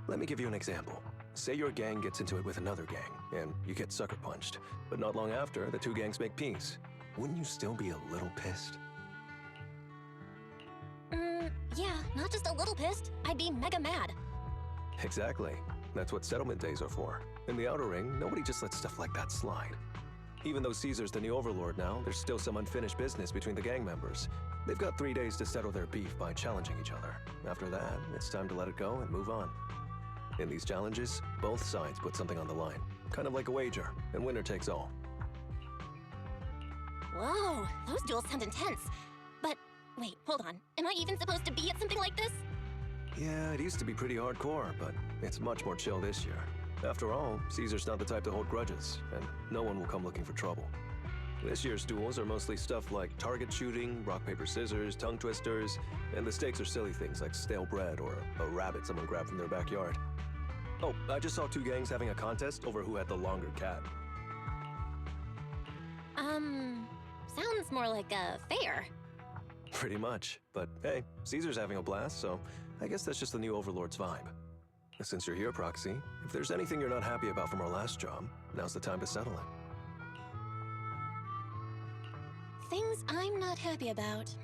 Let me give you an example. Say your gang gets into it with another gang, and you get sucker punched. But not long after, the two gangs make peace. Wouldn't you still be a little pissed? Yeah, not just a little pissed. I'd be mega mad. Exactly. That's what settlement days are for. In the Outer Ring, nobody just lets stuff like that slide. Even though Caesar's the new overlord now, there's still some unfinished business between the gang members. They've got 3 days to settle their beef by challenging each other. After that, it's time to let it go and move on. In these challenges, both sides put something on the line. Kind of like a wager, and winner takes all. Whoa, those duels sound intense. But, wait, hold on. Am I even supposed to be at something like this? Yeah, it used to be pretty hardcore, but it's much more chill this year. After all, Caesar's not the type to hold grudges, and no one will come looking for trouble. This year's duels are mostly stuff like target shooting, rock, paper, scissors, tongue twisters, and the stakes are silly things like stale bread or a rabbit someone grabbed from their backyard. Oh, I just saw two gangs having a contest over who had the longer cat. Sounds more like a fair. Pretty much, but hey, Caesar's having a blast, so I guess that's just the new Overlord's vibe. Since you're here, Proxy, if there's anything you're not happy about from our last job, now's the time to settle it. Things I'm not happy about,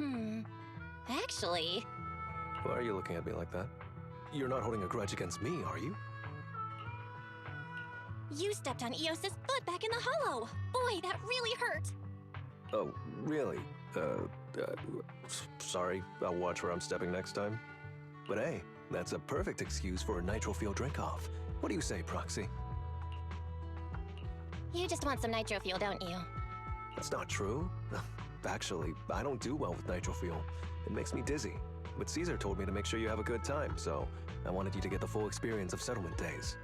Actually... Why are you looking at me like that? You're not holding a grudge against me, are you? You stepped on Eos's foot back in the hollow! Boy, that really hurt! Oh, really? Sorry, I'll watch where I'm stepping next time. But hey, that's a perfect excuse for a nitro fuel drink-off. What do you say, Proxy? You just want some nitro fuel, don't you? That's not true. Actually, I don't do well with nitro fuel. It makes me dizzy. But Caesar told me to make sure you have a good time, so I wanted you to get the full experience of settlement days.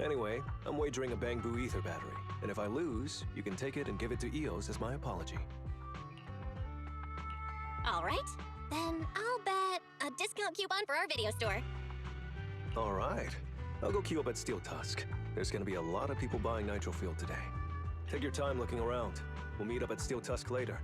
Anyway, I'm wagering a Bangbu ether battery, and if I lose, you can take it and give it to Eos as my apology. All right, then I'll bet a discount coupon for our video store. All right, I'll go queue up at Steel Tusk. There's gonna be a lot of people buying nitro fuel today. Take your time looking around. We'll meet up at Steel Tusk later.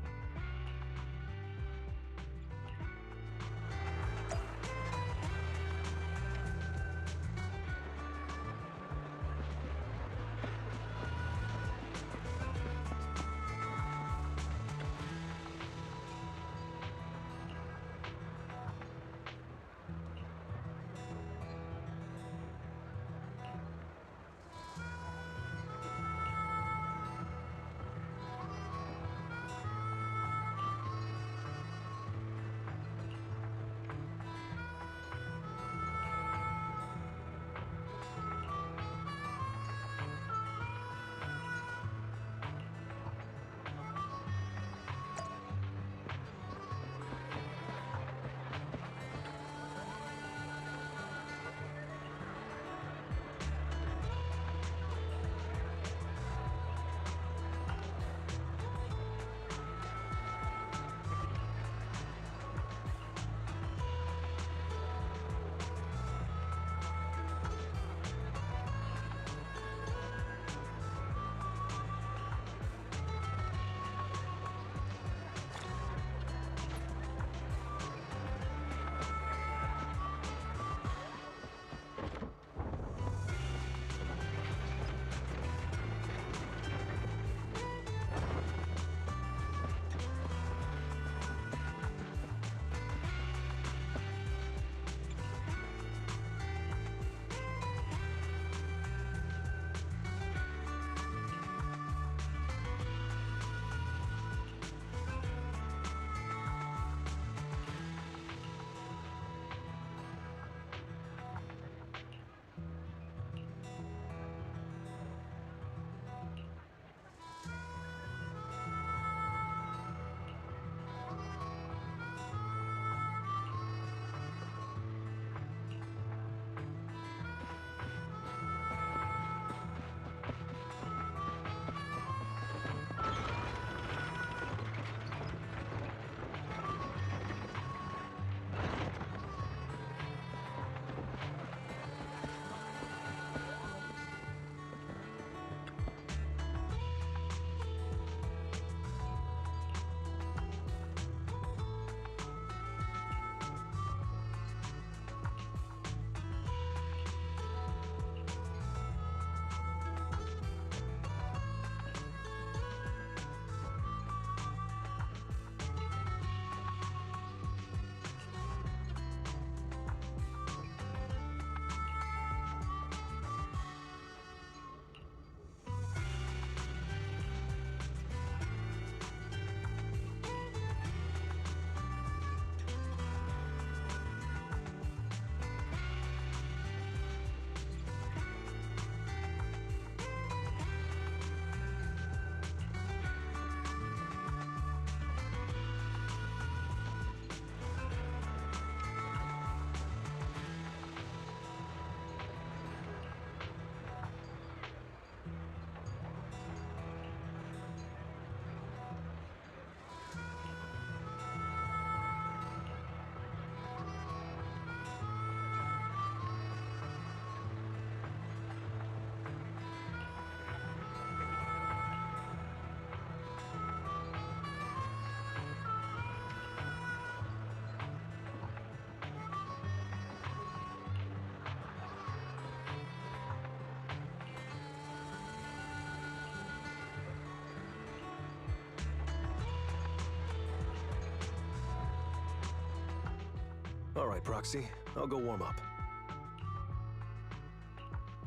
All right, Proxy. I'll go warm up.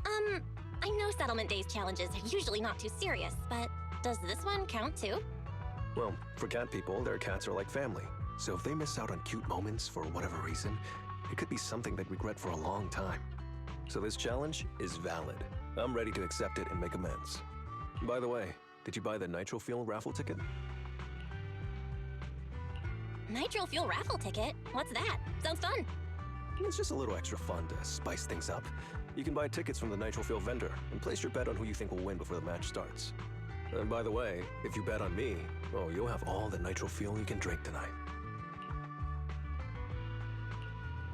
I know Settlement Days challenges are usually not too serious, but does this one count too? Well, for cat people, their cats are like family. So if they miss out on cute moments for whatever reason, it could be something they'd regret for a long time. So this challenge is valid. I'm ready to accept it and make amends. By the way, did you buy the Nitro Fuel raffle ticket? Nitro Fuel raffle ticket? What's that? Sounds fun. It's just a little extra fun to spice things up. You can buy tickets from the Nitro Fuel vendor and place your bet on who you think will win before the match starts. And by the way, if you bet on me, oh, you'll have all the Nitro Fuel you can drink tonight.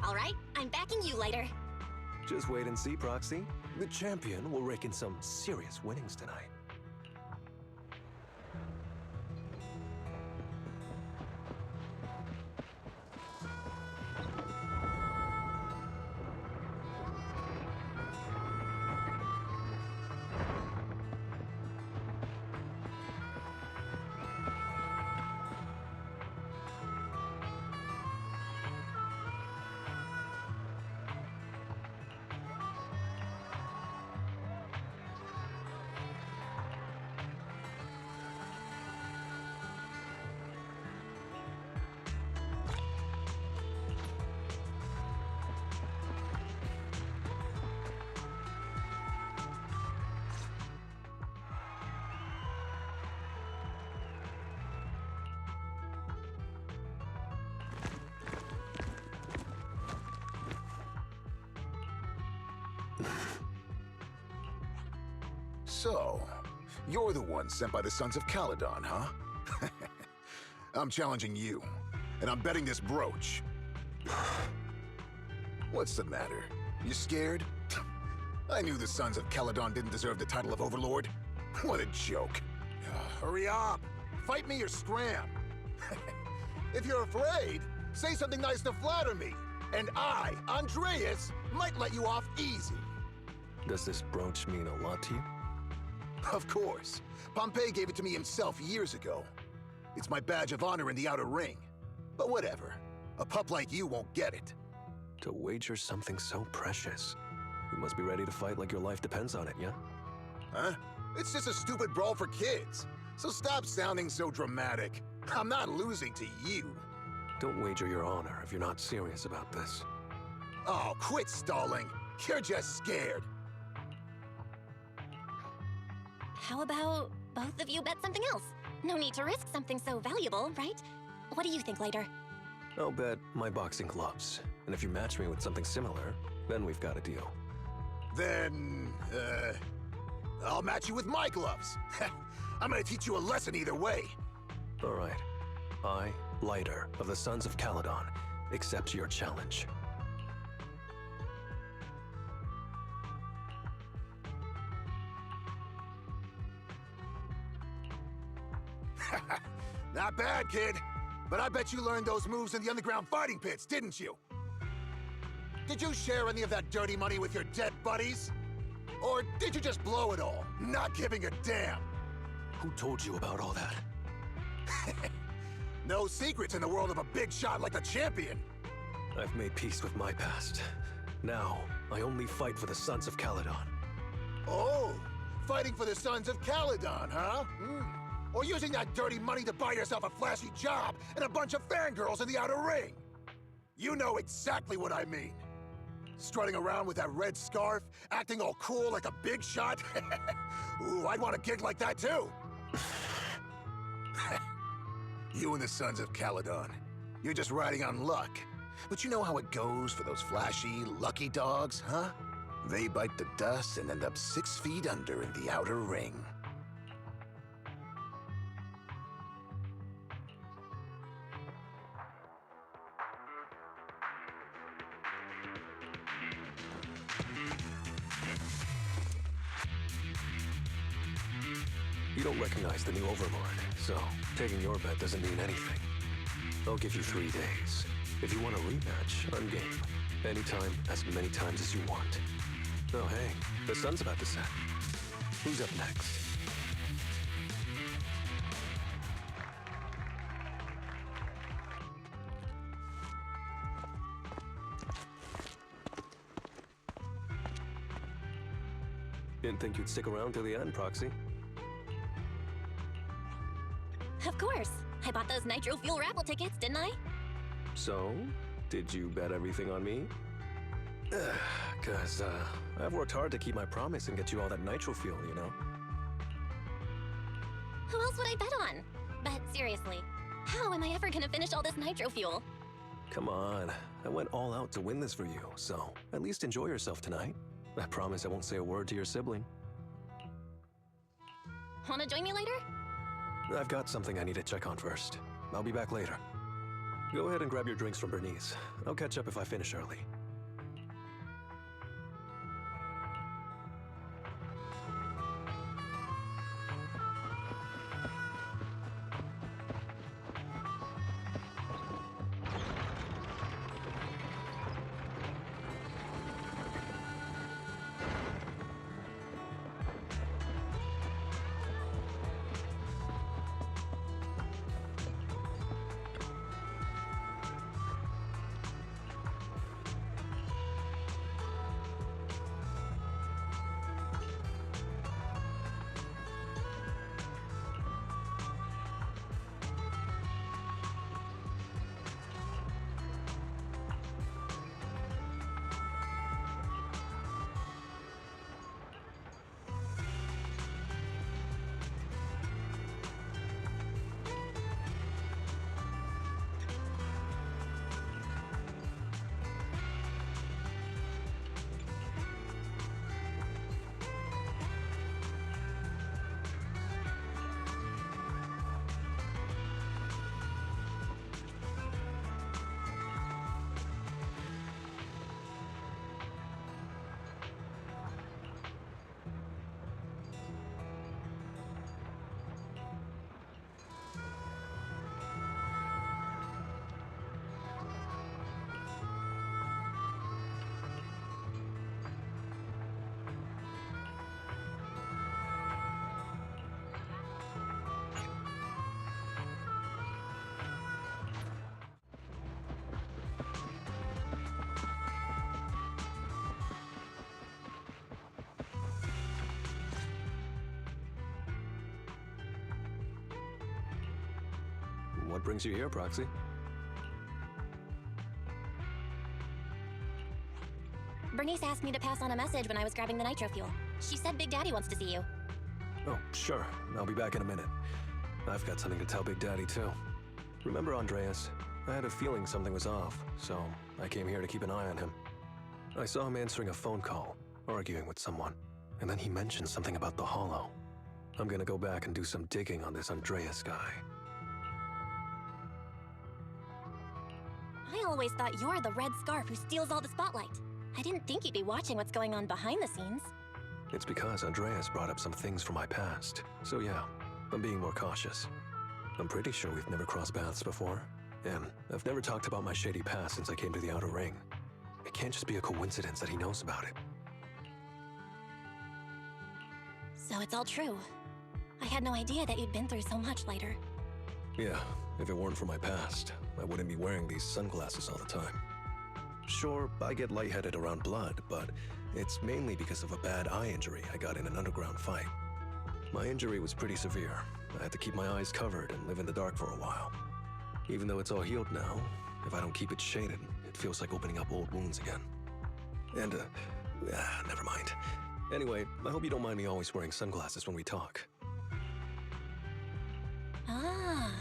All right, I'm backing you later. Just wait and see, Proxy. The champion will rake in some serious winnings tonight. So, you're the one sent by the Sons of Caledon, huh? I'm challenging you, and I'm betting this brooch. What's the matter? You scared? I knew the Sons of Caledon didn't deserve the title of Overlord. What a joke. Hurry up! Fight me or scram! If you're afraid, say something nice to flatter me, and I, Andreas, might let you off easy. Does this brooch mean a lot to you? Of course. Pompey gave it to me himself years ago. It's my badge of honor in the outer ring. But whatever. A pup like you won't get it. To wager something so precious, you must be ready to fight like your life depends on it, yeah? Huh? It's just a stupid brawl for kids. So stop sounding so dramatic. I'm not losing to you. Don't wager your honor if you're not serious about this. Oh, quit stalling. You're just scared. How about both of you bet something else? No need to risk something so valuable, right? What do you think later? I'll bet my boxing gloves. And if you match me with something similar, then we've got a deal. Then, I'll match you with my gloves. I'm gonna teach you a lesson either way. All right. I, Lighter of the Sons of Caledon, accept your challenge. Not bad, kid. But I bet you learned those moves in the underground fighting pits, didn't you? Did you share any of that dirty money with your dead buddies? Or did you just blow it all, not giving a damn? Who told you about all that? No secrets in the world of a big shot like the champion. I've made peace with my past. Now, I only fight for the Sons of Caledon. Oh, fighting for the Sons of Caledon, huh? Or using that dirty money to buy yourself a flashy job and a bunch of fangirls in the outer ring. You know exactly what I mean. Strutting around with that red scarf, acting all cool like a big shot. Ooh, I'd want a gig like that too. You and the Sons of Caledon, you're just riding on luck. But you know how it goes for those flashy, lucky dogs, huh? They bite the dust and end up 6 feet under in the outer ring. You don't recognize the new Overlord, so taking your bet doesn't mean anything. I'll give you 3 days. If you want a rematch, I'm game. Anytime, as many times as you want. Oh hey, the sun's about to set. Who's up next? Didn't think you'd stick around till the end, Proxy. Of course. I bought those nitro fuel raffle tickets, didn't I? So, did you bet everything on me? Cause, I've worked hard to keep my promise and get you all that nitro fuel, you know? Who else would I bet on? But seriously, how am I ever gonna finish all this nitro fuel? Come on, I went all out to win this for you, so at least enjoy yourself tonight. I promise I won't say a word to your sibling. Wanna join me later? I've got something I need to check on first. I'll be back later. Go ahead and grab your drinks from Bernice. I'll catch up if I finish early. What brings you here, Proxy? Bernice asked me to pass on a message when I was grabbing the nitro fuel. She said Big Daddy wants to see you. Oh, sure. I'll be back in a minute. I've got something to tell Big Daddy, too. Remember Andreas? I had a feeling something was off, so I came here to keep an eye on him. I saw him answering a phone call, arguing with someone, and then he mentioned something about the Hollow. I'm gonna go back and do some digging on this Andreas guy. I always thought you're the red scarf who steals all the spotlight. I didn't think you'd be watching what's going on behind the scenes. It's because Andreas brought up some things from my past, so yeah, I'm being more cautious. I'm pretty sure we've never crossed paths before, and I've never talked about my shady past since I came to the Outer Ring. It can't just be a coincidence that he knows about it. So it's all true. I had no idea that you'd been through so much later. Yeah, if it weren't for my past, I wouldn't be wearing these sunglasses all the time. Sure, I get lightheaded around blood, but it's mainly because of a bad eye injury I got in an underground fight. My injury was pretty severe. I had to keep my eyes covered and live in the dark for a while. Even though it's all healed now, if I don't keep it shaded, it feels like opening up old wounds again. And, never mind. Anyway, I hope you don't mind me always wearing sunglasses when we talk. Ah,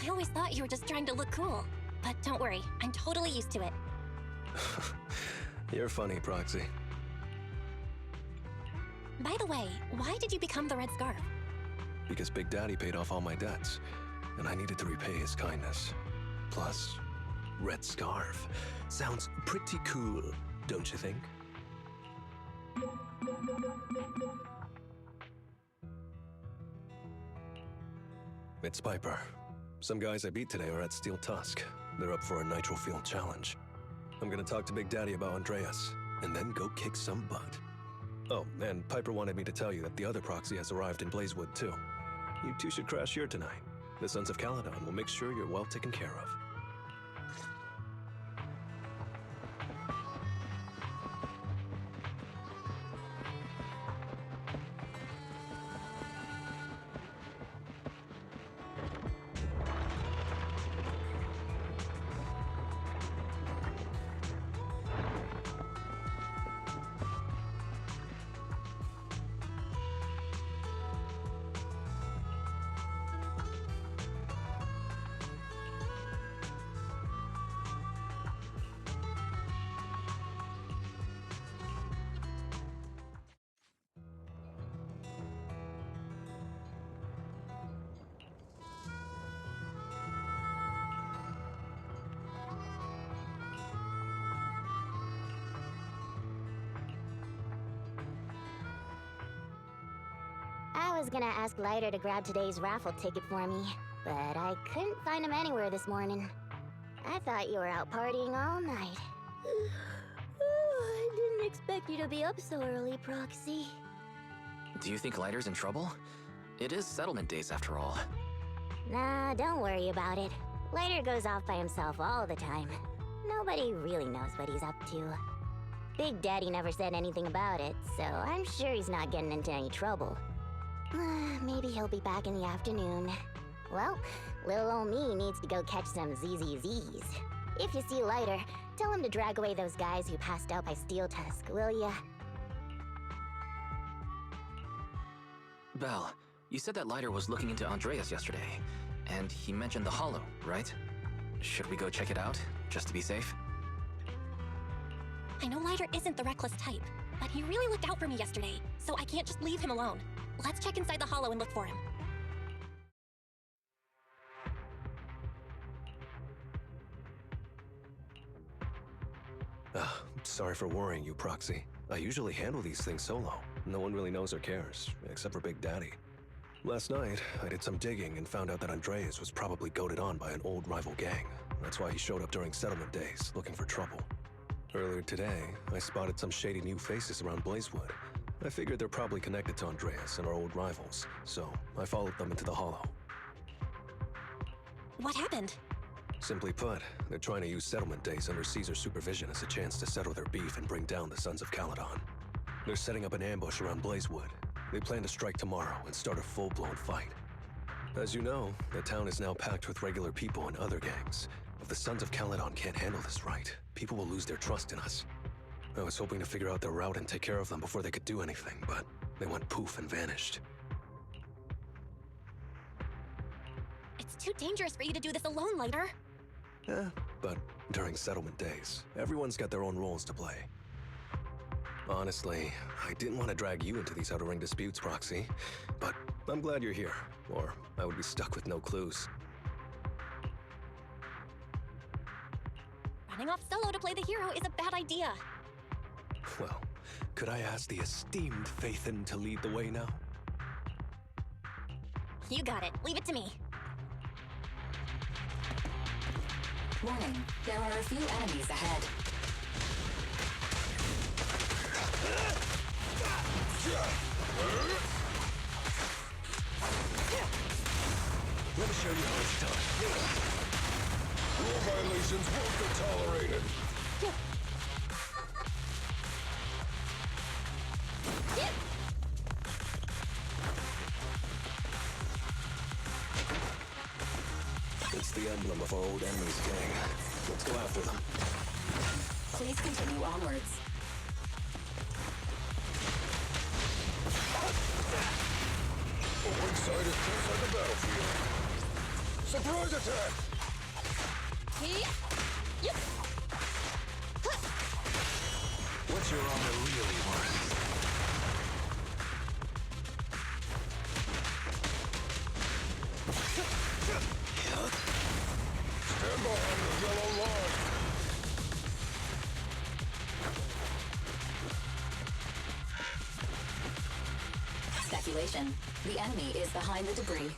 I always thought you were just trying to look cool. But don't worry, I'm totally used to it. You're funny, Proxy. By the way, why did you become the Red Scarf? Because Big Daddy paid off all my debts, and I needed to repay his kindness. Plus, Red Scarf sounds pretty cool, don't you think? It's Piper. Some guys I beat today are at Steel Tusk. They're up for a nitro field challenge. I'm gonna talk to Big Daddy about Andreas, and then go kick some butt. Oh, and Piper wanted me to tell you that the other proxy has arrived in Blazewood, too. You two should crash here tonight. The Sons of Caledon will make sure you're well taken care of. was gonna ask Lighter to grab today's raffle ticket for me, but I couldn't find him anywhere this morning. I thought you were out partying all night. I didn't expect you to be up so early, Proxy. Do you think Lighter's in trouble? It is settlement days after all. Nah, don't worry about it. Lighter goes off by himself all the time. Nobody really knows what he's up to. Big Daddy never said anything about it, so I'm sure he's not getting into any trouble. Maybe he'll be back in the afternoon. Well, little old me needs to go catch some ZZZs. If you see Lighter, tell him to drag away those guys who passed out by Steel Tusk, will ya? Belle, you said that Lighter was looking into Andreas yesterday, and he mentioned the Hollow, right? Should we go check it out, just to be safe? I know Lighter isn't the reckless type, but he really looked out for me yesterday, so I can't just leave him alone. Let's check inside the Hollow and look for him. Sorry for worrying you, Proxy. I usually handle these things solo. No one really knows or cares, except for Big Daddy. Last night, I did some digging and found out that Andreas was probably goaded on by an old rival gang. That's why he showed up during settlement days, looking for trouble. Earlier today, I spotted some shady new faces around Blazewood. I figured they're probably connected to Andreas and our old rivals, so I followed them into the Hollow. What happened? Simply put, they're trying to use settlement days under Caesar's supervision as a chance to settle their beef and bring down the Sons of Caledon. They're setting up an ambush around Blazewood. They plan to strike tomorrow and start a full-blown fight. As you know, the town is now packed with regular people and other gangs. If the Sons of Caledon can't handle this right, people will lose their trust in us. I was hoping to figure out their route and take care of them before they could do anything, but they went poof and vanished. It's too dangerous for you to do this alone, Lighter. But during settlement days, everyone's got their own roles to play. Honestly, I didn't want to drag you into these outer ring disputes, Proxy, but I'm glad you're here, or I would be stuck with no clues. Running off solo to play the hero is a bad idea. Well, could I ask the esteemed Phaethon to lead the way now? You got it. Leave it to me. Warning, there are a few enemies ahead. Let me show you how it's done. Rule violations won't be tolerated. It's the emblem of our old enemy's gang. Let's go after them. Please continue onwards. The weak side is just like a battlefield. Surprise attack! Yep. What's your armor really worth? Stand behind the yellow line. Speculation. The enemy is behind the debris.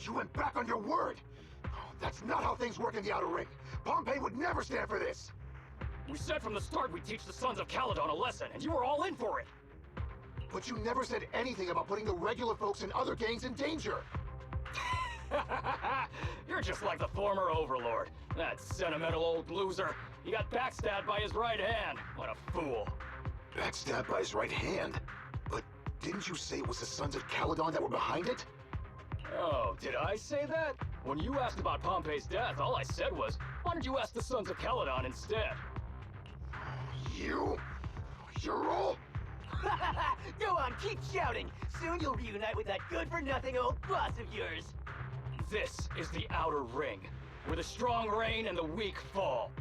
You went back on your word! That's not how things work in the Outer Ring. Pompey would never stand for this! We said from the start we'd teach the Sons of Caledon a lesson, and you were all in for it! But you never said anything about putting the regular folks and other gangs in danger! You're just like the former Overlord. That sentimental old loser. He got backstabbed by his right hand. What a fool. Backstabbed by his right hand? But didn't you say it was the Sons of Caledon that were behind it? Oh, did I say that? When you asked about Pompey's death, all I said was, why don't you ask the Sons of Caledon instead? You're all... Go on, keep shouting! Soon you'll reunite with that good-for-nothing old boss of yours! This is the Outer Ring, where the strong reign and the weak fall.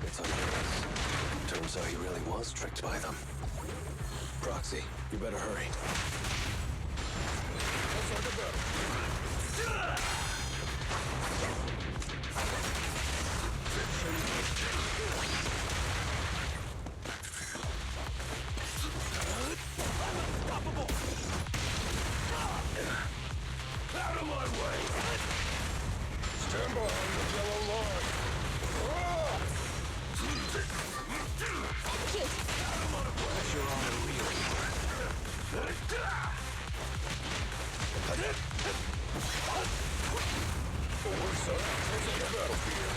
It's Andreas. Turns out he really was tricked by them. Proxy, you better hurry. That's like a battle. Out of my way! Stand behind the yellow line! Pressure on the real. What's up? Taking the battlefield.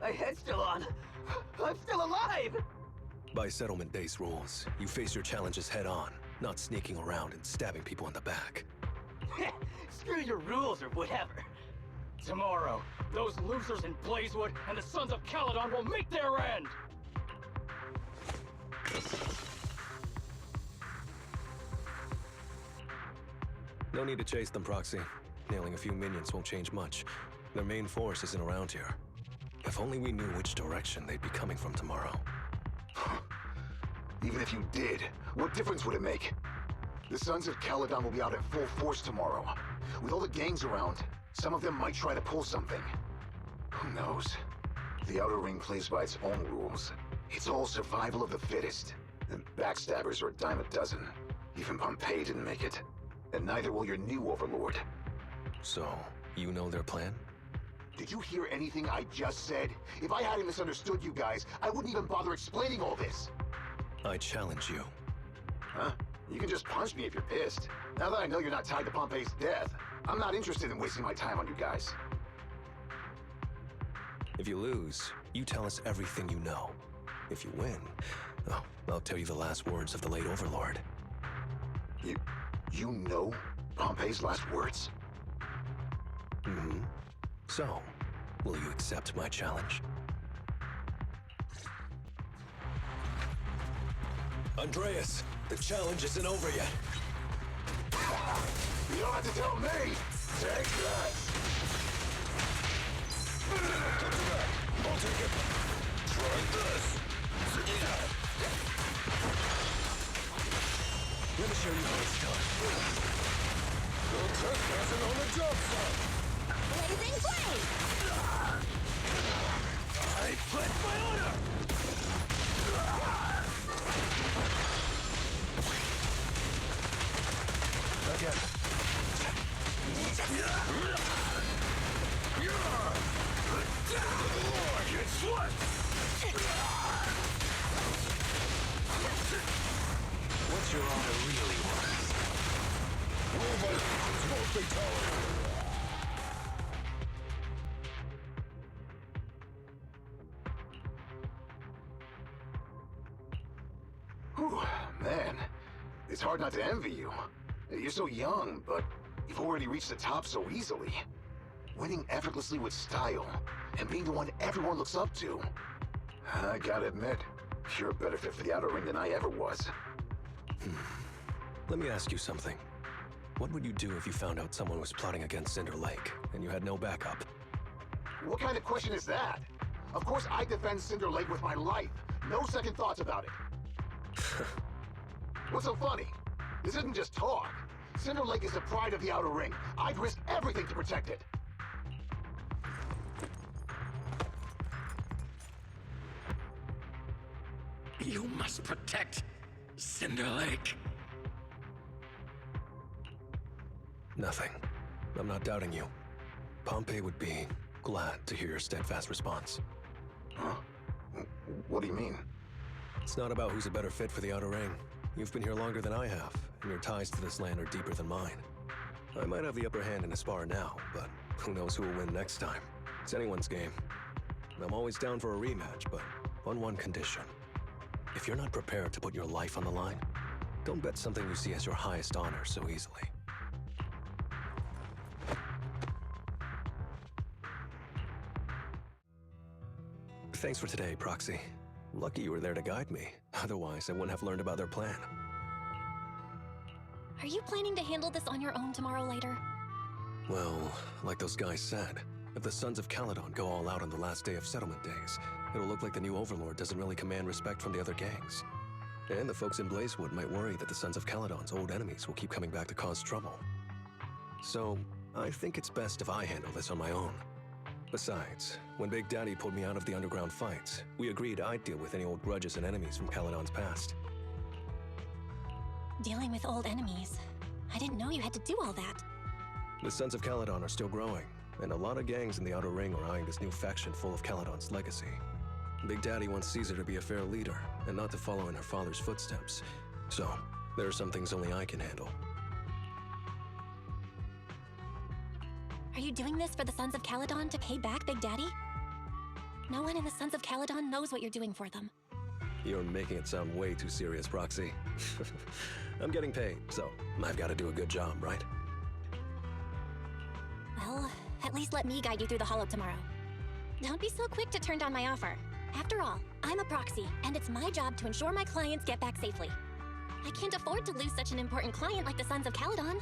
My head's still on. I'm still alive! By settlement-based rules, you face your challenges head-on, not sneaking around and stabbing people in the back. Screw your rules or whatever. Tomorrow, those losers in Blazewood and the Sons of Caledon will meet their end! No need to chase them, Proxy. Nailing a few minions won't change much. Their main force isn't around here. If only we knew which direction they'd be coming from tomorrow. Even if you did, what difference would it make? The Sons of Caledon will be out in full force tomorrow. With all the gangs around, some of them might try to pull something. Who knows? The Outer Ring plays by its own rules. It's all survival of the fittest. And backstabbers are a dime a dozen. Even Pompeii didn't make it. And neither will your new overlord. So, you know their plan? Did you hear anything I just said? If I hadn't misunderstood you guys, I wouldn't even bother explaining all this. I challenge you. Huh? You can just punch me if you're pissed. Now that I know you're not tied to Pompeii's death, I'm not interested in wasting my time on you guys. If you lose, you tell us everything you know. If you win, oh, I'll tell you the last words of the late Overlord. You know Pompeii's last words? Mm-hmm. So, will you accept my challenge? Andreas, the challenge isn't over yet. You don't have to tell me! Take that! I'll take it. Try this! Let me show you how it's done. No trespassing on the job site! Blazing flame! I pledge my honor! Again. It's what? What's your honor really worth? Rule violations won't be tolerated. Whew, man. It's hard not to envy you. You're so young, but you've already reached the top so easily. Winning effortlessly with style, and being the one everyone looks up to. I gotta admit, you're a better fit for the Outer Ring than I ever was. Let me ask you something. What would you do if you found out someone was plotting against Cinder Lake, and you had no backup? What kind of question is that? Of course I'd defend Cinder Lake with my life. No second thoughts about it. What's so funny? This isn't just talk. Cinder Lake is the pride of the Outer Ring. I'd risk everything to protect it. You must protect Cinder Lake. Nothing. I'm not doubting you. Pompei would be glad to hear your steadfast response. Huh? What do you mean? It's not about who's a better fit for the Outer Ring. You've been here longer than I have, and your ties to this land are deeper than mine. I might have the upper hand in a spar now, but who knows who will win next time. It's anyone's game. I'm always down for a rematch, but on one condition. If you're not prepared to put your life on the line, don't bet something you see as your highest honor so easily. Thanks for today, Proxy. Lucky you were there to guide me. Otherwise, I wouldn't have learned about their plan. Are you planning to handle this on your own tomorrow later? Well, like those guys said, if the Sons of Caledon go all out on the last day of settlement days, it'll look like the new Overlord doesn't really command respect from the other gangs. And the folks in Blazewood might worry that the Sons of Caledon's old enemies will keep coming back to cause trouble. So, I think it's best if I handle this on my own. Besides, when Big Daddy pulled me out of the underground fights, we agreed I'd deal with any old grudges and enemies from Caledon's past. Dealing with old enemies. I didn't know you had to do all that. The Sons of Caledon are still growing, and a lot of gangs in the Outer Ring are eyeing this new faction full of Caledon's legacy. Big Daddy wants Caesar to be a fair leader, and not to follow in her father's footsteps. So, there are some things only I can handle. Are you doing this for the Sons of Caledon to pay back Big Daddy? No one in the Sons of Caledon knows what you're doing for them. You're making it sound way too serious, Proxy. I'm getting paid, so I've got to do a good job, right? Well, at least let me guide you through the hollow tomorrow. Don't be so quick to turn down my offer. After all, I'm a proxy, and it's my job to ensure my clients get back safely. I can't afford to lose such an important client like the Sons of Caledon.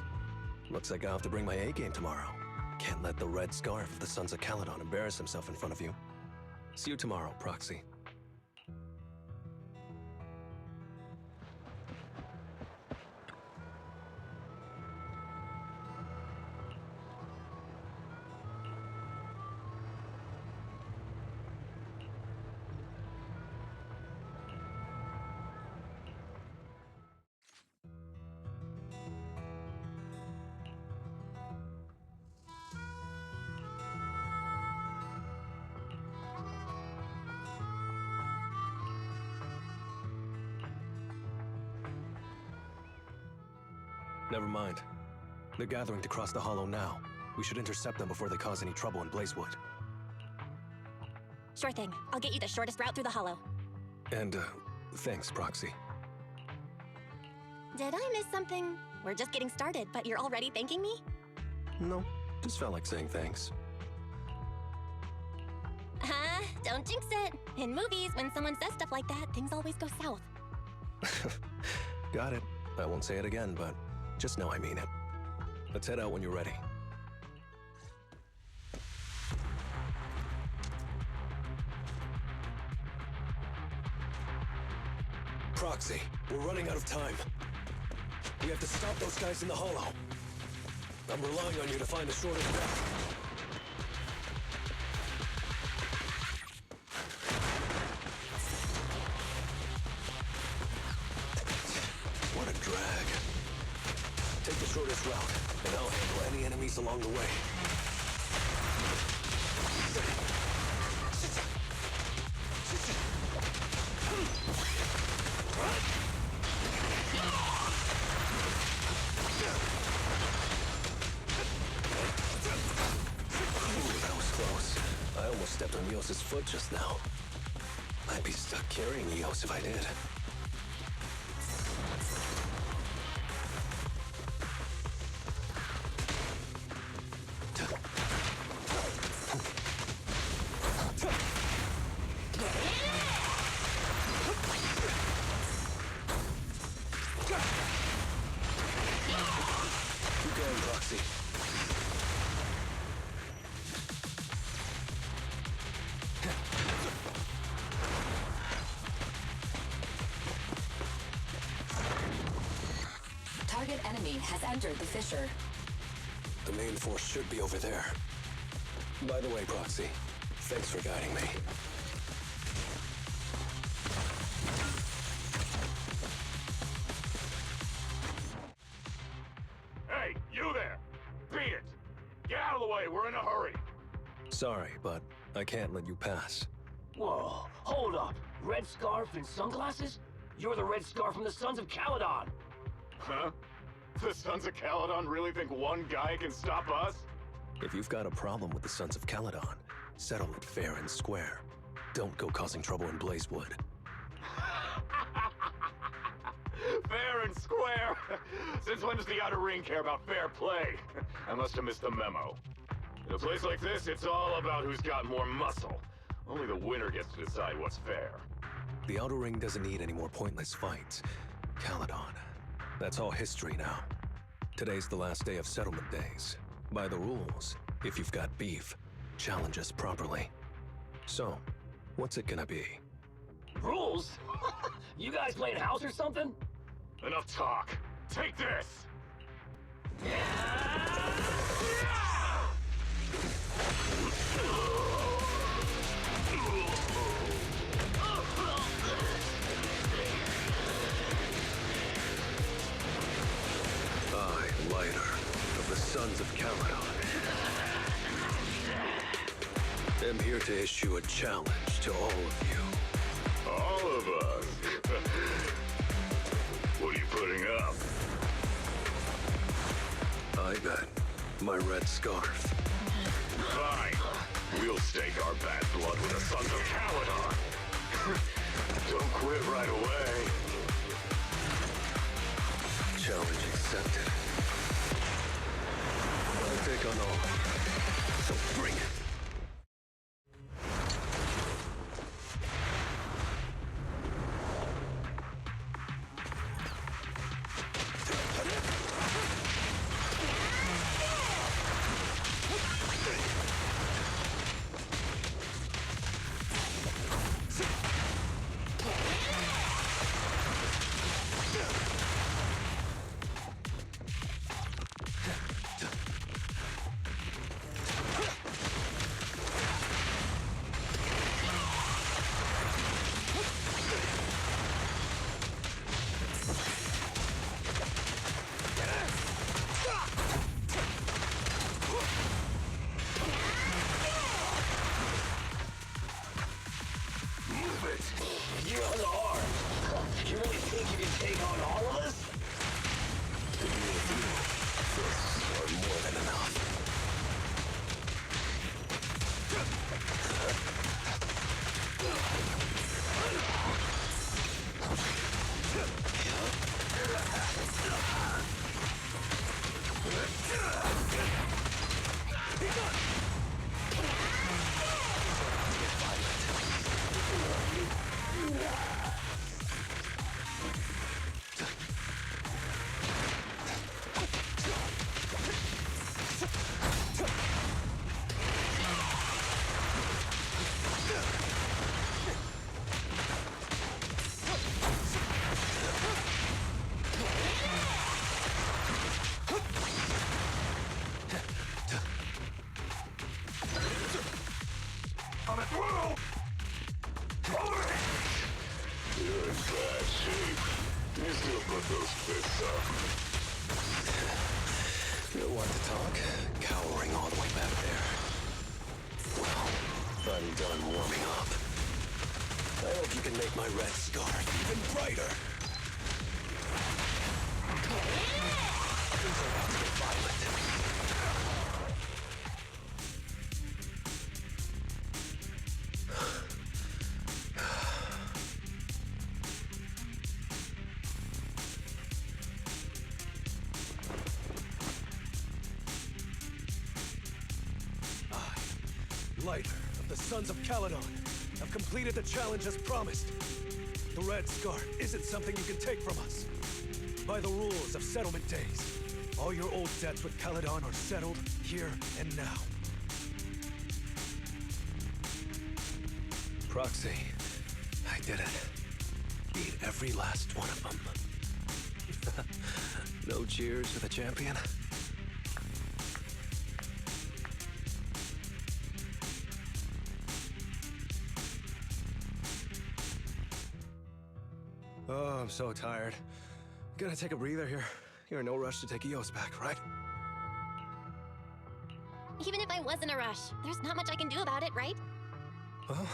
Looks like I'll have to bring my A-game tomorrow. Can't let the red scarf of the Sons of Caledon embarrass himself in front of you. See you tomorrow, Proxy. Never mind. They're gathering to cross the hollow now. We should intercept them before they cause any trouble in Blazewood. Sure thing. I'll get you the shortest route through the hollow. And, thanks, Proxy. Did I miss something? We're just getting started, but you're already thanking me? No, just felt like saying thanks. Don't jinx it. In movies, when someone says stuff like that, things always go south. Got it. I won't say it again, but just know I mean it. Let's head out when you're ready. Proxy, we're running out of time. We have to stop those guys in the hollow. I'm relying on you to find the shortest route. What a drag. Take the shortest route, and I'll handle any enemies along the way. Ooh, that was close. I almost stepped on Eos's foot just now. I'd be stuck carrying Eos if I did. Keep going, Proxy. Target enemy has entered the fissure. The main force should be over there. By the way, Proxy, thanks for guiding me. Hey, you there! Beat it! Get out of the way, we're in a hurry! Sorry, but I can't let you pass. Whoa, hold up. Red scarf and sunglasses? You're the red scarf from the Sons of Caledon. Huh? The Sons of Caledon really think one guy can stop us? If you've got a problem with the Sons of Caledon, settle it fair and square. Don't go causing trouble in Blazewood. Fair and square? Since when does the Outer Ring care about fair play? I must have missed the memo. In a place like this, it's all about who's got more muscle. Only the winner gets to decide what's fair. The Outer Ring doesn't need any more pointless fights. Caledon. That's all history now. Today's the last day of settlement days. By the rules, if you've got beef, challenge us properly. So, what's it gonna be? Rules? You guys playing house or something? Enough talk. Take this! I, Lighter, of the Sons of Caledon, am here to issue a challenge to all of you. All of us? What are you putting up? I bet my red scarf. Fine. We'll stake our bad blood with the Sons of Caledon. Don't quit right away. Challenge accepted. I'll take on all. So bring it. You're unarmed. You really think you can take on all of us? Or more than enough. You're in bad shape. You still put those fists up. You want to talk? Cowering all the way back there. Well, I'm done warming up. I hope you can make my red scarf even brighter. Things are about to get violent. Lighter of the Sons of Caledon have completed the challenge as promised. The red scarf isn't something you can take from us. By the rules of settlement days, all your old debts with Caledon are settled here and now. Proxy, I did it. Beat every last one of them. No cheers for the champion? Oh, I'm so tired. Gonna take a breather here. You're in no rush to take Eos back, right? Even if I was in a rush, there's not much I can do about it, right? Well,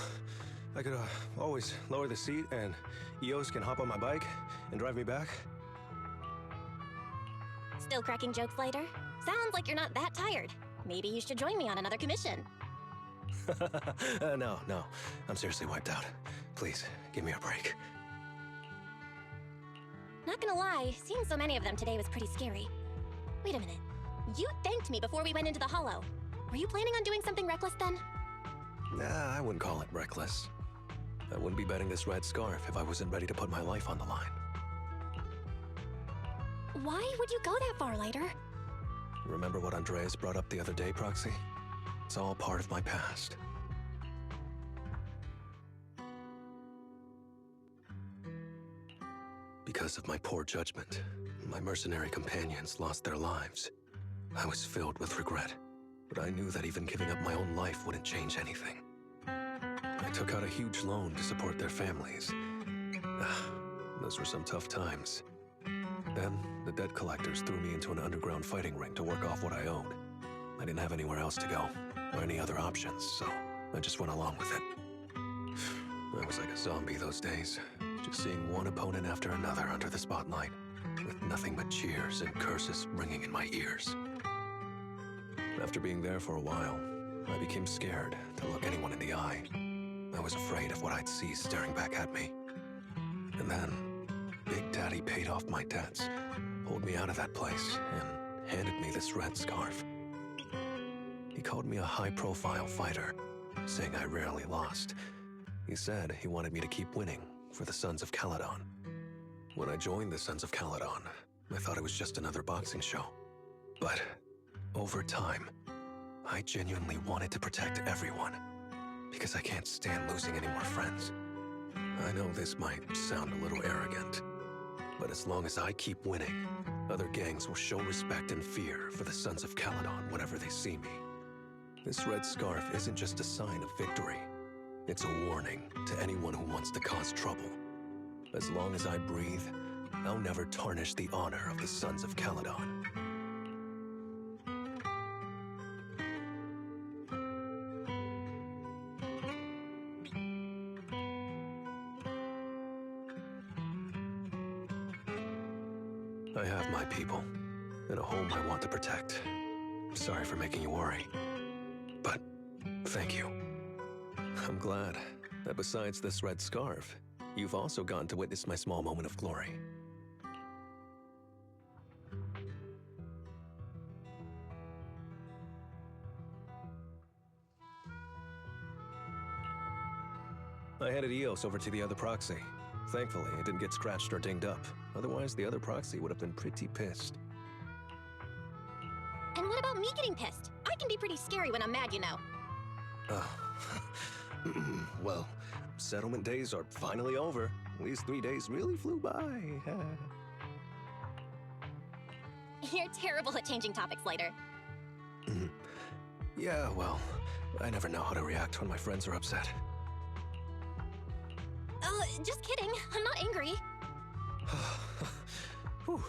I could always lower the seat and Eos can hop on my bike and drive me back. Still cracking jokes later? Sounds like you're not that tired. Maybe you should join me on another commission. No. I'm seriously wiped out. Please, give me a break. Not gonna lie, seeing so many of them today was pretty scary. Wait a minute. You thanked me before we went into the Hollow. Were you planning on doing something reckless then? Nah, I wouldn't call it reckless. I wouldn't be betting this red scarf if I wasn't ready to put my life on the line. Why would you go that far, Lighter? Remember what Andreas brought up the other day, Proxy? It's all part of my past. Because of my poor judgment, my mercenary companions lost their lives. I was filled with regret, but I knew that even giving up my own life wouldn't change anything. I took out a huge loan to support their families. Those were some tough times. Then, the debt collectors threw me into an underground fighting ring to work off what I owed. I didn't have anywhere else to go, or any other options, so I just went along with it. I was like a zombie those days, just seeing one opponent after another under the spotlight, with nothing but cheers and curses ringing in my ears. After being there for a while, I became scared to look anyone in the eye. I was afraid of what I'd see staring back at me. And then, Big Daddy paid off my debts, pulled me out of that place, and handed me this red scarf. He called me a high-profile fighter, saying I rarely lost. He said he wanted me to keep winning for the Sons of Caledon. When I joined the Sons of Caledon, I thought it was just another boxing show. But over time, I genuinely wanted to protect everyone, because I can't stand losing any more friends. I know this might sound a little arrogant, but as long as I keep winning, other gangs will show respect and fear for the Sons of Caledon whenever they see me. This red scarf isn't just a sign of victory. It's a warning to anyone who wants to cause trouble. As long as I breathe, I'll never tarnish the honor of the Sons of Caledon. I have my people, and a home I want to protect. Sorry for making you worry, but thank you. I'm glad that besides this red scarf, you've also gotten to witness my small moment of glory. I handed EOS over to the other proxy. Thankfully, it didn't get scratched or dinged up. Otherwise, the other proxy would have been pretty pissed. And what about me getting pissed? I can be pretty scary when I'm mad, you know. Well, settlement days are finally over. These 3 days really flew by. You're terrible at changing topics later. Yeah, well, I never know how to react when my friends are upset. Just kidding. I'm not angry. Whew.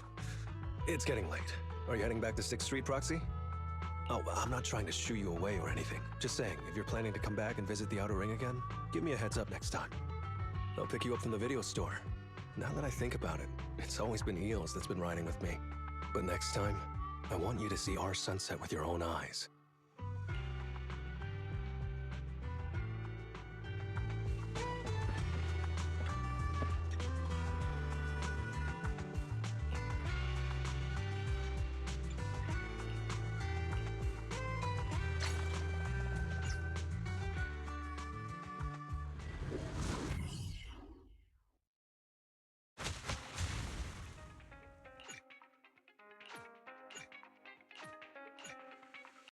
It's getting late. Are you heading back to 6th Street, Proxy? Oh, I'm not trying to shoo you away or anything. Just saying, if you're planning to come back and visit the Outer Ring again, give me a heads up next time. I'll pick you up from the video store. Now that I think about it, it's always been EOS that's been riding with me. But next time, I want you to see our sunset with your own eyes.